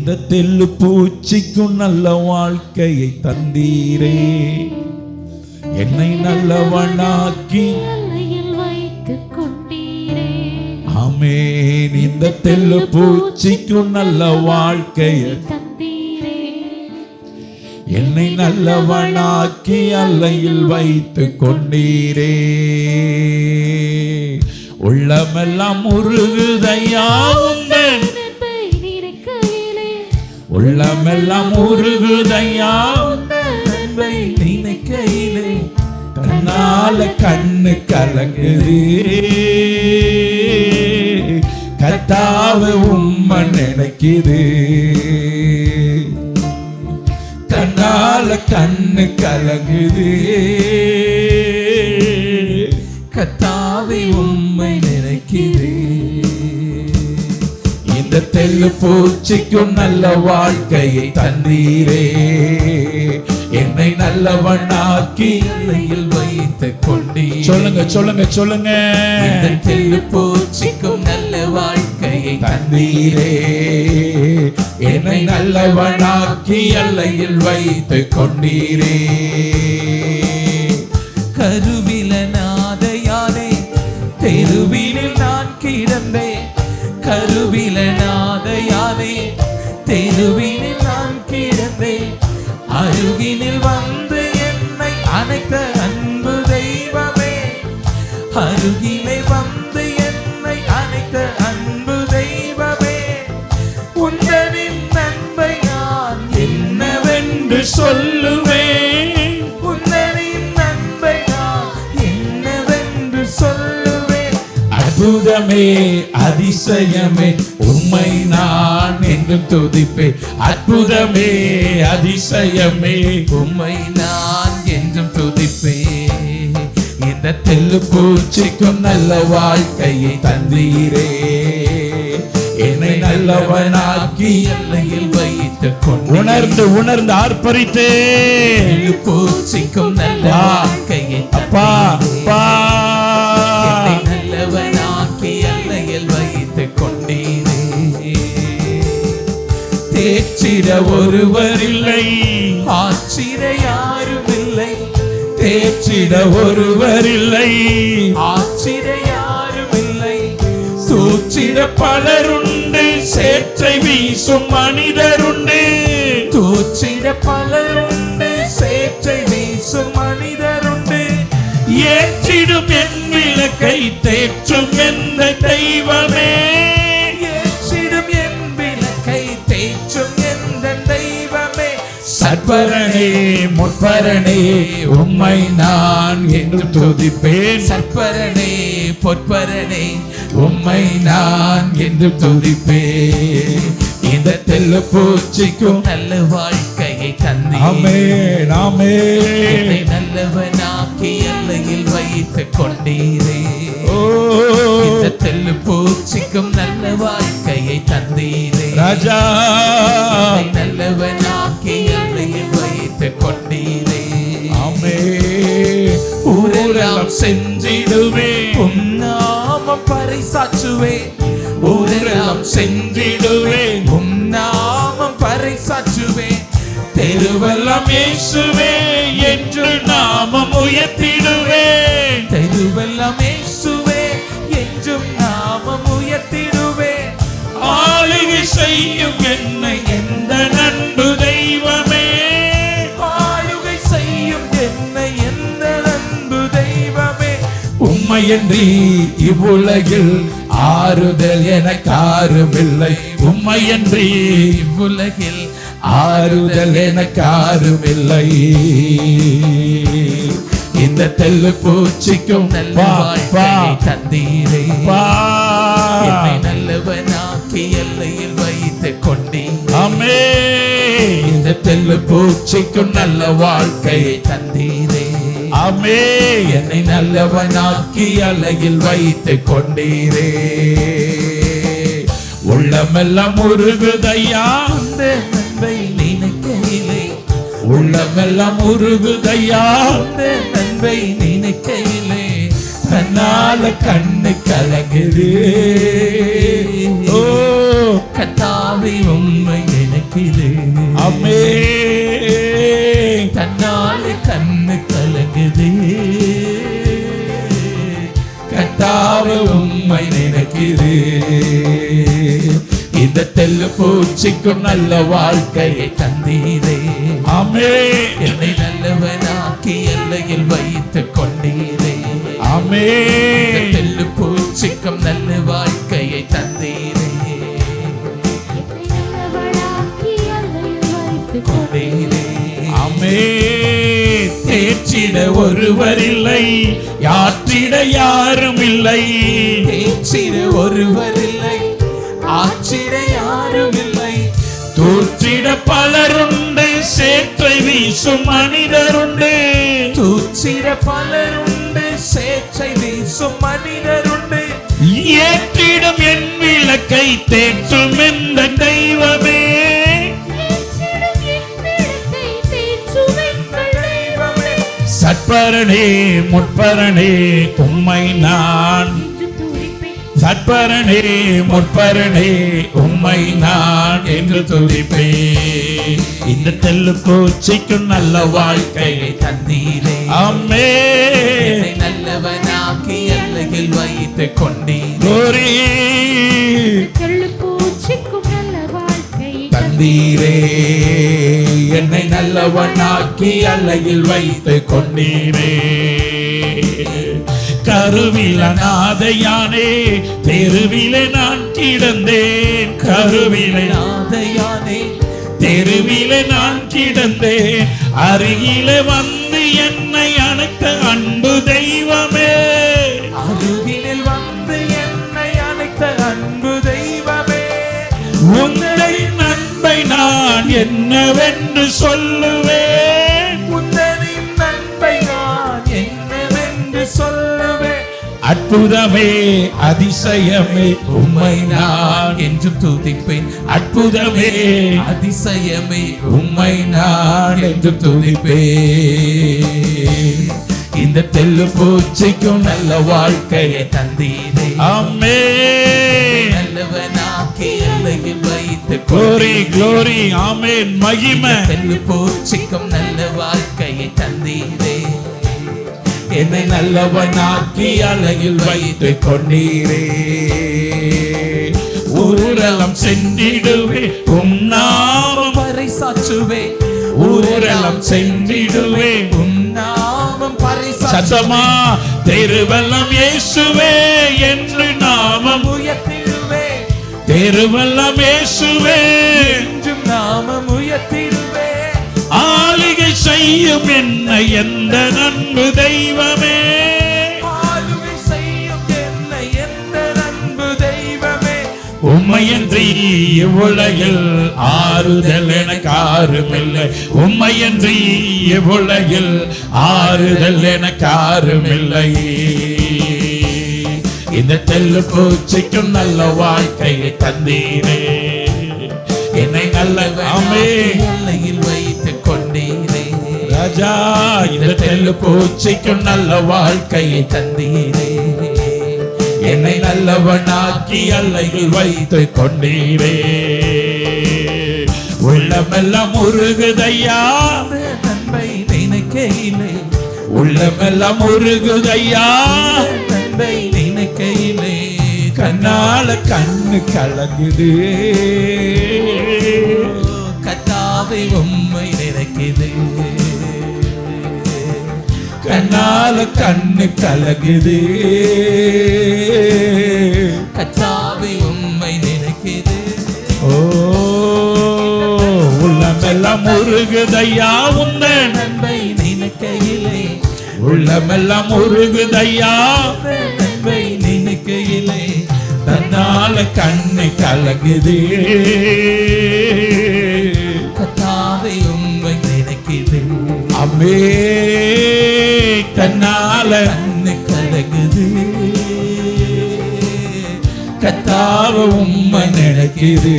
இந்த தெல்லு பூச்சிக்கும் நல்ல வாழ்க்கையை தந்தீரே, என்னை நல்லவனாக்கி வைத்துக் கொண்டீரே. ஆமென். இந்த தெல்லு பூச்சிக்கும் நல்ல வாழ்க்கையை தந்தீரே, என்னை நல்லவனாக்கி அல்லையில் வைத்துக் கொண்டீரே. உள்ளமெல்லாம் உருகுதையா உந்தன், உள்ளமெல்லாம் உருகுதையா அன்பை நினைக்கையிலே, கண்ணால கண்ணு கலங்குது கர்த்தாவே உம்மை நினைக்குது, கண்ணால கண்ணு கலங்குது கர்த்தாவே உம்மை நினைக்குது. இந்த தெல்லு பூச்சிக்கும் நல்ல வாழ்க்கையை தந்தீரே, என்னை நல்லவனாக்கி எல்லையில் வைத்துக் கொண்டீரே. சொல்லுங்க சொல்லுங்க சொல்லுங்க. இந்த தெல்லு பூச்சிக்கும் நல்ல வாழ்க்கையை தந்தீரே, என்னை நல்லவனாக்கி எல்லையில் வைத்துக் கொண்டீரே. கருவில நாதையானே தெருவினில் நான் கிடந்தேன், கருவில நாதையானே தெருவினில் நான் கிடந்தேன், அருகினில் வந்து என்னை அணைத்த அன்பு தெய்வமே, அருகிலே வந்து என்னை அணைத்த அன்பு தெய்வமே, உந்தனின் அன்பை நான் என்னவென்று சொல்லுவேன், உந்தனின் அன்பை நான் என்னவென்று சொல்லுவேன். அற்புதமே அதிசயமே உம்மை நான் என்றும் துதிப்பேன், அற்புதமே அதிசயமே உம்மை நான் என்றும் துதிப்பேன். இந்த தெல்லு பூச்சிக்கும் நல்ல வாழ்க்கையை தந்தீரே, என்னை நல்லவனாக்கி எல்லையில் வைத்துக் கொண்டு உணர்ந்து உணர்ந்து ஆர்ப்பரித்தே. தெல்லு பூச்சிக்கும் நல்ல வாழ்க்கையை அப்பா அப்பா நல்லவனாக்கி எல்லையில் வைத்துக் கொண்டீரே. தேற்றிட ஒருவரில்லை, ஆற்றிட யாருமில்லை, தேற்றிட ஒருவரில்லை, ஆற்றிட யாருமில்லை, தூற்றிட பலருண்டு, சேற்றை வீசும் மனிதருண்டு, தூற்றிட பலருண்டு, சேற்றை வீசும் மனிதருண்டு, ஏற்றிடும் என் விளக்கை தேற்றும் எந்த தெய்வமே, ஏற்றிடும் என் விளக்கை தேற்றும் எந்த தெய்வமே. சற்பரனே முற்பரனே உம்மை நான் என்று துதிப்பேன், சற்பரனே பொற்பரனே உம்மை நான் என்று துதிப்பேன். இந்த தெல்லு பூச்சிக்கும் நல்ல வாழ்க்கையை தந்தீரே, ஆமென் ஆமென், நல்லவனாக்கி எல்லையில் வைத்துக் கொண்டீரே. இந்த தெல்லு பூச்சிக்கும் நல்ல வாழ்க்கையை தந்தீரே ராஜா, நல்லவனாக்கி எல்லையில் வைத்துக் கொண்டீரே. ஆமென். ஊரெல்லாம் சென்றிடுவே உம் நாமம் பறைசாற்றுவே, ஊரெல்லாம் சென்றிடுவே உம் நாமம் பறைசாற்றுவே, தெருவெல்லாம் இயேசுவே என்று நாமம் உயர்த்திடுவே, தெருவெல்லாம் இயேசுவே என்றும் நாமம் உயர்த்திடுவே. ஆளுகை செய்யும் என்னை எந்த நண்பு தெய்வமே, ஆளுகை செய்யும் என்னை எந்த நண்பு தெய்வமே. உம்மையன்றி இவ்வுலகில் ஆறுதல் எனக்கு யாருமில்லை, உம்மையன்றி இவ்வுலகில் ஆறுதல் எனக்கு யாருமில்லை. இந்த தெல்லு பூச்சிக்கும் நல்ல வாழ்க்கையை தந்தீரே, என்னை நல்லவனாக்கி எல்லையில் வைத்துக் கொண்டீரே. ஆமென். இந்த தெல்லு பூச்சிக்கும் நல்ல வாழ்க்கையை தந்தீரே, ஆமென், என்னை நல்லவனாக்கி எல்லையில் வைத்துக் கொண்டீரே. உள்ளமெல்லாம் உருகுதையா அந்த அன்பை நினைக்கையிலே, உள்ளமெல்லாம் உருகுதையா அந்த அன்பை நினைக்கையிலே, கண்ணால கண்ணு கலங்குது ஓ கர்த்தாவே உம்மை நினைக்க நினைக்குது. ஆமென். தன்னால கண்ணு கலங்குது. கர்த்தாவே உம்மை நினைக்குது. இந்த தெல்லு பூச்சிக்கும் நல்ல வாழ்க்கையை தந்தீரே. ஆமென். என்னை நல்லவனாக்கி எல்லையில் வைத்துக் கொண்டீரே. ஆமென். தெல்லு பூச்சிக்கும் நல்ல வாழ்க்கையை தந்தீரே. ஆமென். தேற்றிட ஒருவர் இல்லை, யாற்றிட யாரும் இல்லை. தேற்றிட ஒருவர் இல்லை, ஆற்றிட யாரும் இல்லை. தூற்றிட பலருண்டு, சேற்றை வீசும் மனிதருண்டு. தூற்றிட பலருண்டு, சேற்றை வீசும் மனிதருண்டு. ஏற்றிடும் என் விளக்கை தேற்றும் எந்த தெய்வமே. சற்பரனே முற்பரனே உம்மை நான், சற்பரனே முற்பரனே உம்மை நான் என்று துதிப்பேன். இந்த தெல்லு பூச்சிக்கும் நல்ல வாழ்க்கையை தந்தீரே. ஆமென். நல்லவனாக்கி எல்லையில் வைத்துக் கொண்டீரே. தெல்லு பூச்சிக்கும் நல்ல வாழ்க்கையை தந்தீரே. என்னை நல்லவனாக்கி எல்லையில் வைத்துக் கொண்டீரே. கருவில நாதையானே, தெருவிலே நான் கிடந்தேன். கருவில நாதையானே, தெருவிலே நான் கிடந்தேன். அருகிலே வந்து என்னை அணைத்த அன்பு தெய்வமே. அருகில் வந்து என்னை அணைத்த அன்பு தெய்வமே. உன்னை நன்மை நான் என்னவென்று சொல்லுவேன். உன்னின் நன்மை நான் என்னவென்று சொல்லுவேன். அற்புதமே அதிசயமே உம்மை நான் என்று துதிப்பேன். அற்புதமே அதிசயமே உம்மை நான் என்று துதிப்பேன். இந்த தெல்லு பூச்சிக்கும் நல்ல வாழ்க்கையை தந்தீரே. ஆமென். நல்லவனாக்கி எல்லையில் வைத்து glory glory. ஆமென். மகிமை. தெல்லு பூச்சிக்கும் நல்ல வாழ்க்கையை தந்தீரே. என்னை நல்லவனாக்கி அலையில் வைத்து கொண்டீரே. ஊரெல்லாம் சென்றிடுவே, உம் நாமம் பறைசாற்றுவே. ஊரெல்லாம் சென்றிடுவே, உம் நாமம் பறைசாற்றுவே. சத்தமா தெருவெல்லாம் இயேசுவே என்று நாமம் உயர்த்திடுவே. தெருவெல்லாம் இயேசுவே என்றும் நாமம் உயர்த்திடுவே. ஆளுகை செய்யும் என்னை எந்த அன்பு தெய்வமே. ஆளுகை செய்யும் என்னை எந்த அன்பு தெய்வமே. உம்மையன்றி இவ்வுலகில் ஆறுதல் எனக்கு ஆறுமில்லை. உம்மையன்றி இவ்வுலகில் ஆறுதல் எனக்கு ஆறுமில்லை. இந்த தெல்லு பூச்சிக்கும் நல்ல வாழ்க்கையை தந்தீரே. என்னை நல்ல எல்லையில் வைத்துக் கொண்டீரே. ராஜா, இந்த தெல்லு பூச்சிக்கும் நல்ல வாழ்க்கையை தந்தீரே. என்னை நல்லவனாக்கி எல்லையில் வைத்துக் கொண்டீரே. உள்ளமெல்லாம் உருகுதையா நன்மை நினைக்கையிலே. உள்ளமெல்லாம் உருகுதையா நன்மை நினைக்கையிலே. கண்ணால கண்ணு கலங்குது. கர்த்தாவே உம்மை நினைக்குது. கண்ணால கண்ணு கலங்குது. கர்த்தாவே உம்மை நினைக்குது. ஓ உள்ளமெல்லாம் உருகுதையா உந்த நன்மை நினைக்கையிலே. உள்ளமெல்லாம் உருகுதையா நன்மை நினைக்கையிலே. தன்னால கண்ணு கலங்குது. கர்த்தாவே உம்மை நினைக்குது. அம்மே தன்னால கண்ணு கலங்குது. கர்த்தாவே உம்மை நினைக்குது.